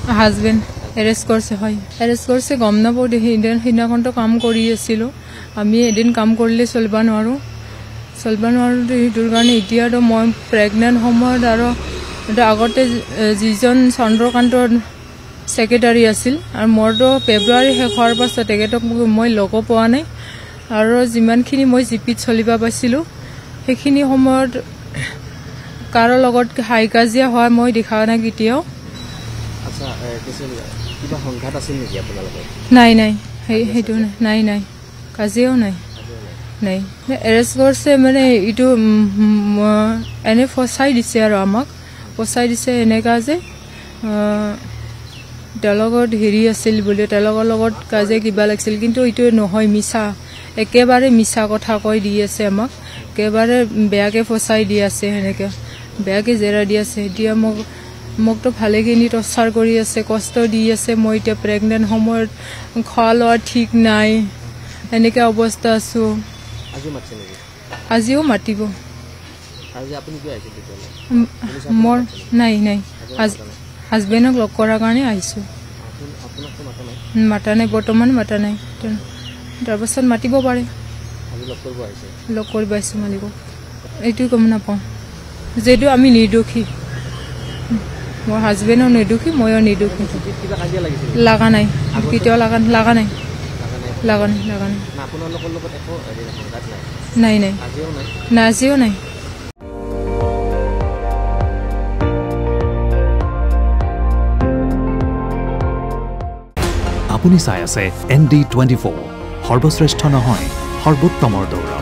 husband arrest কৰিছে হয় arrest কৰিছে গম নাপাওঁ সেইদিনাখনতো কাম কৰি আছিলোঁ আমি এদিন কাম কৰিলে চলিব নোৱাৰোঁ সেইটোৰ কাৰণে এতিয়াতো মই প্ৰেগনেণ্ট সময়ত আৰু আগতে যিজন চন্দ্ৰকান্তৰ ছেক্ৰেটাৰী আছিল আৰু মোৰতো ফেব্ৰুৱাৰী শেষ হোৱাৰ পাছত তেখেতক মই লগো পোৱা নাই আৰু যিমানখিনি মই জিপিত চলিব পাইছিলোঁ সেইখিনি সময়ত কাৰো লগত হাই কাজিয়া হোৱা মই দেখা নাই কেতিয়াও নাই নাই সেইটো নাই কাজিয়াও নাই নাই এৰেষ্ট কৰিছে মানে এইটো এনে ফচাই দিছে আৰু আমাক ফচাই দিছে এনেকুৱা যে তেওঁলোকৰ হেৰি আছিল বুলি তেওঁলোকৰ লগত কাজিয়া কিবা লাগিছিল কিন্তু এইটো নহয় মিছা একেবাৰে মিছা কথা কৈ দি আছে আমাক একেবাৰে বেয়াকৈ ফচাই দি আছে সেনেকৈ বেয়াকৈ জেৰা দি আছে এতিয়া মোকতো ভালেখিনি টৰ্চাৰ কৰি আছে কষ্ট দি আছে মই এতিয়া প্ৰেগনেণ্ট সময়ত খোৱা লোৱা ঠিক নাই এনেকৈ অৱস্থা আছোঁ আজিও মাতিব মোৰ নাই হাজবেণ্ডক লগ কৰাৰ কাৰণে আহিছোঁ মাতা নাই বৰ্তমান মাতা নাই তাৰপাছত মাতিব পাৰে লগ কৰিব আহিছোঁ মালিকক এইটো গম নাপাওঁ যিহেতু আমি নিৰ্দোষী মোৰ হাজবেণ্ডো নিৰ্দোষী ময়ো নিৰ্দোষী লগা নাই কেতিয়াও লগা নাই নাই আজিও নাই আপুনি চাই আছে ND24 সৰ্বশ্ৰেষ্ঠ নহয় সৰ্বোত্তমৰ দৌৰ